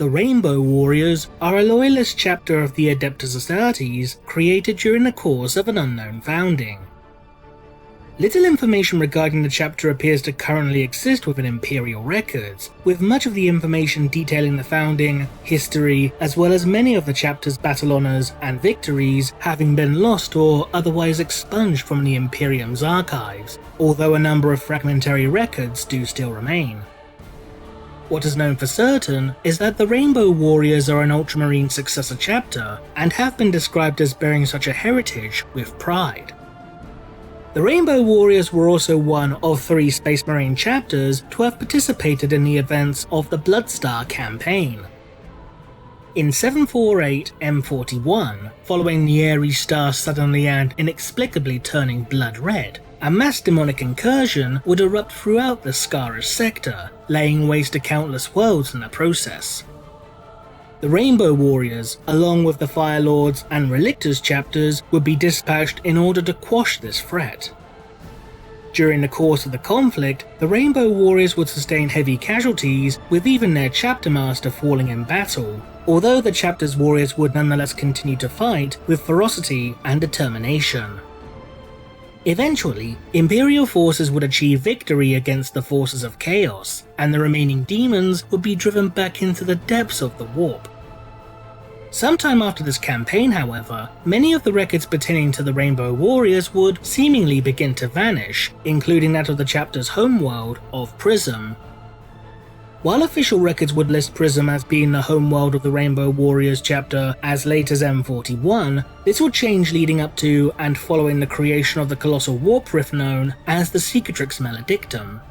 The Rainbow Warriors are a loyalist chapter of the Adeptus Astartes created during the course of an unknown founding. Little information regarding the chapter appears to currently exist within Imperial Records, with much of the information detailing the founding, history, as well as many of the chapter's battle honours and victories having been lost or otherwise expunged from the Imperium's archives, although a number of fragmentary records do still remain. What is known for certain is that the Rainbow Warriors are an Ultramarine successor chapter and have been described as bearing such a heritage with pride. The Rainbow Warriors were also one of 3 Space Marine chapters to have participated in the events of the bloodstar campaign. In 748 M41, following the Ares star suddenly and inexplicably turning blood red, a mass demonic incursion would erupt throughout the Scarus sector, laying waste to countless worlds in the process. The Rainbow Warriors, along with the Fire Lords and Relictors chapters, would be dispatched in order to quash this threat. During the course of the conflict, the Rainbow Warriors would sustain heavy casualties, with even their chapter master falling in battle, although the chapter's warriors would nonetheless continue to fight with ferocity and determination. Eventually, Imperial forces would achieve victory against the forces of chaos, and the remaining demons would be driven back into the depths of the warp. Sometime after this campaign, however, many of the records pertaining to the Rainbow Warriors would seemingly begin to vanish, including that of the chapter's homeworld of Prism. While official records would list Prism as being the homeworld of the Rainbow Warriors chapter as late as M41, this would change leading up to and following the creation of the colossal warp rift known as the Cicatrix Maledictum.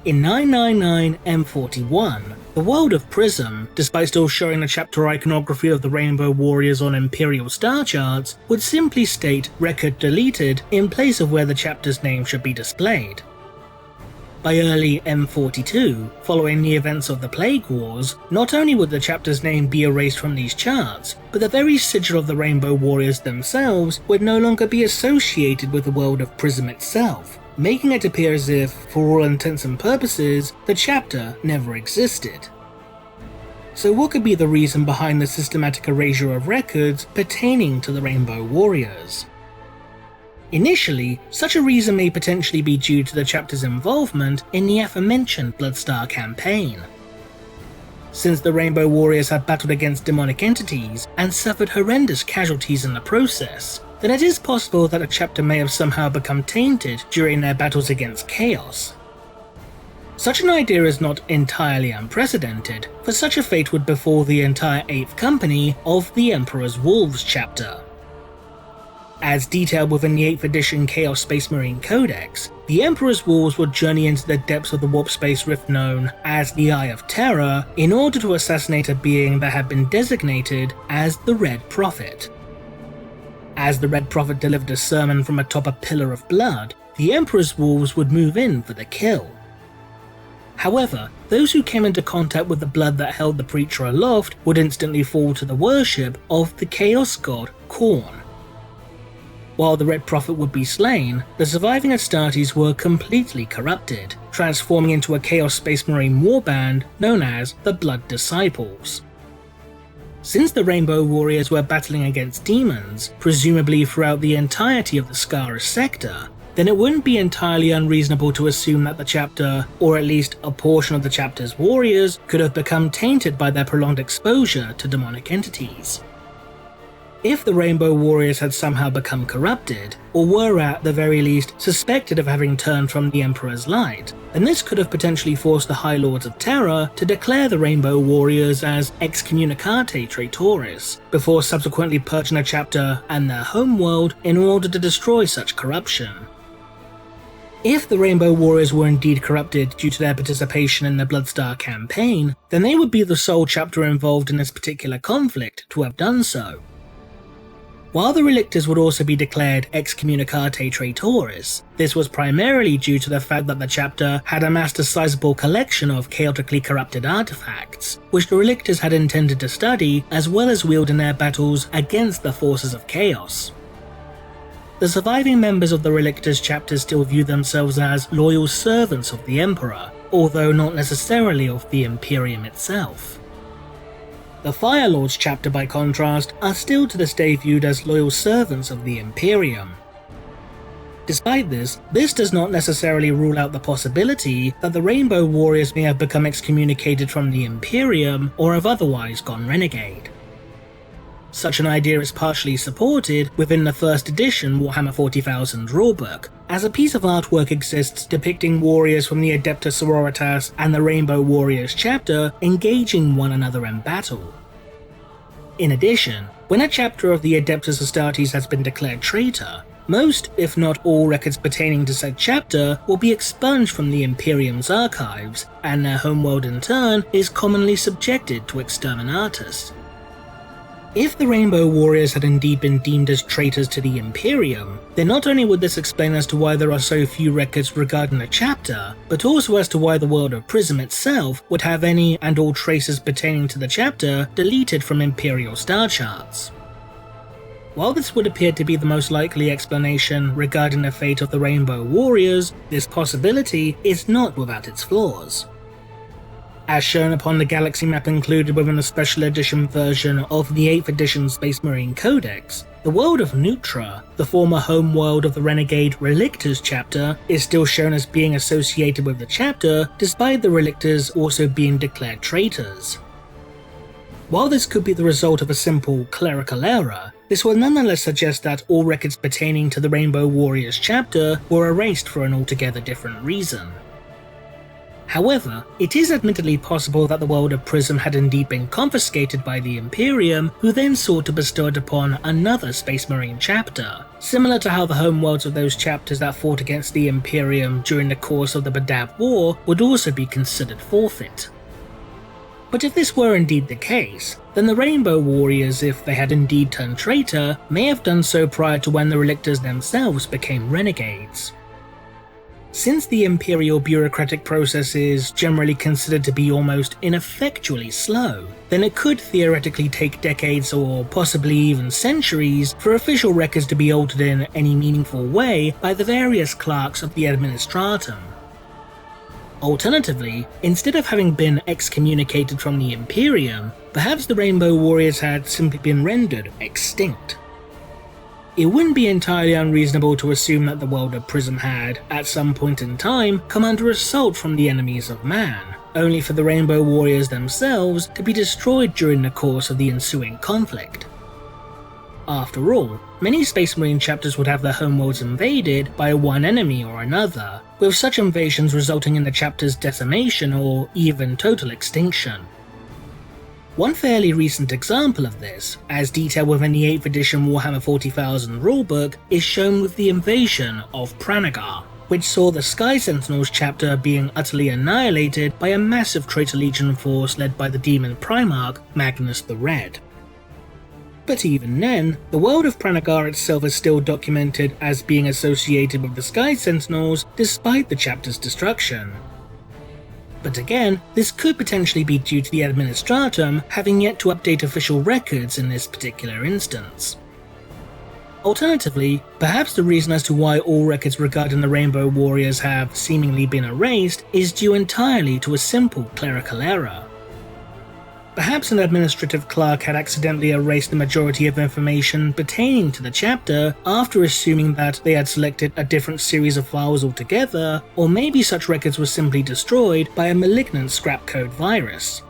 In 999 M41, the world of Prism, despite still showing the chapter iconography of the Rainbow Warriors on Imperial star charts, would simply state record deleted in place of where the chapter's name should be displayed. By early M42, following the events of the Plague Wars, not only would the chapter's name be erased from these charts, but the very sigil of the Rainbow Warriors themselves would no longer be associated with the world of Prism itself, making it appear as if, for all intents and purposes, the chapter never existed. So what could be the reason behind the systematic erasure of records pertaining to the Rainbow Warriors? Initially, such a reason may potentially be due to the chapter's involvement in the aforementioned bloodstar campaign. Since the Rainbow Warriors had battled against demonic entities and suffered horrendous casualties in the process, then it is possible that the chapter may have somehow become tainted during their battles against chaos. Such an idea is not entirely unprecedented, for such a fate would befall the entire 8th Company of the Emperor's Wolves chapter. As detailed within the 8th edition Chaos Space Marine Codex, the Emperor's Wolves would journey into the depths of the warp space rift known as the Eye of Terror in order to assassinate a being that had been designated as the Red Prophet. As the Red Prophet delivered a sermon from atop a pillar of blood, the Emperor's Wolves would move in for the kill. However, those who came into contact with the blood that held the preacher aloft would instantly fall to the worship of the Chaos God Khorne. While the Red Prophet would be slain, the surviving Astartes were completely corrupted, transforming into a Chaos Space Marine warband known as the Blood Disciples. Since the Rainbow Warriors were battling against demons, presumably throughout the entirety of the Scarus sector, then it wouldn't be entirely unreasonable to assume that the chapter, or at least a portion of the chapter's warriors, could have become tainted by their prolonged exposure to demonic entities. If the Rainbow Warriors had somehow become corrupted, or were at the very least suspected of having turned from the Emperor's light, then this could have potentially forced the High Lords of Terror to declare the Rainbow Warriors as excommunicate traitoris, before subsequently purging the chapter and their homeworld in order to destroy such corruption. If the Rainbow Warriors were indeed corrupted due to their participation in the bloodstar campaign, then they would be the sole chapter involved in this particular conflict to have done so. While the Relictors would also be declared excommunicate traitoris, this was primarily due to the fact that the chapter had amassed a sizable collection of chaotically corrupted artifacts, which the Relictors had intended to study as well as wield in their battles against the forces of chaos. The surviving members of the Relictors chapter still view themselves as loyal servants of the Emperor, although not necessarily of the Imperium itself. The Fire Lords chapter, by contrast, are still to this day viewed as loyal servants of the Imperium. Despite this does not necessarily rule out the possibility that the Rainbow Warriors may have become excommunicated from the Imperium or have otherwise gone renegade. Such an idea is partially supported within the first edition Warhammer 40,000 rulebook, as a piece of artwork exists depicting warriors from the Adeptus Sororitas and the Rainbow Warriors chapter engaging one another in battle. In addition, when a chapter of the Adeptus Astartes has been declared traitor, most, if not all, records pertaining to said chapter will be expunged from the Imperium's archives, and their homeworld in turn is commonly subjected to exterminatus. If the Rainbow Warriors had indeed been deemed as traitors to the Imperium, then not only would this explain as to why there are so few records regarding the chapter, but also as to why the world of Prism itself would have any and all traces pertaining to the chapter deleted from Imperial star charts. While this would appear to be the most likely explanation regarding the fate of the Rainbow Warriors, this possibility is not without its flaws. As shown upon the galaxy map included within the special edition version of the 8th edition Space Marine Codex, the world of Nutra, the former home world of the renegade Relictors chapter, is still shown as being associated with the chapter, despite the Relictors also being declared traitors. While this could be the result of a simple clerical error, this will nonetheless suggest that all records pertaining to the Rainbow Warriors chapter were erased for an altogether different reason. However, it is admittedly possible that the world of Prism had indeed been confiscated by the Imperium, who then sought to bestow it upon another Space Marine chapter, similar to how the homeworlds of those chapters that fought against the Imperium during the course of the Badab War would also be considered forfeit. But if this were indeed the case, then the Rainbow Warriors, if they had indeed turned traitor, may have done so prior to when the Relictors themselves became renegades. Since the Imperial bureaucratic process is generally considered to be almost ineffectually slow, then it could theoretically take decades or possibly even centuries for official records to be altered in any meaningful way by the various clerks of the Administratum. Alternatively, instead of having been excommunicated from the Imperium, perhaps the Rainbow Warriors had simply been rendered extinct. It wouldn't be entirely unreasonable to assume that the world of Prism had, at some point in time, come under assault from the enemies of man, only for the Rainbow Warriors themselves to be destroyed during the course of the ensuing conflict. After all, many Space Marine chapters would have their homeworlds invaded by one enemy or another, with such invasions resulting in the chapter's decimation or even total extinction. One fairly recent example of this, as detailed within the 8th edition Warhammer 40,000 rulebook, is shown with the invasion of Pranagar, which saw the Sky Sentinels chapter being utterly annihilated by a massive traitor legion force led by the demon Primarch Magnus the Red. But even then, the world of Pranagar itself is still documented as being associated with the Sky Sentinels despite the chapter's destruction. But again, this could potentially be due to the Administratum having yet to update official records in this particular instance. Alternatively, perhaps the reason as to why all records regarding the Rainbow Warriors have seemingly been erased is due entirely to a simple clerical error. Perhaps an administrative clerk had accidentally erased the majority of information pertaining to the chapter after assuming that they had selected a different series of files altogether, or maybe such records were simply destroyed by a malignant scrap code virus.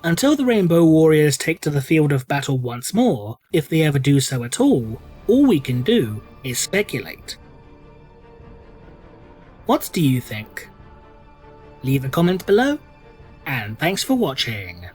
Until the Rainbow Warriors take to the field of battle once more, if they ever do so at all we can do is speculate. What do you think? Leave a comment below, and thanks for watching.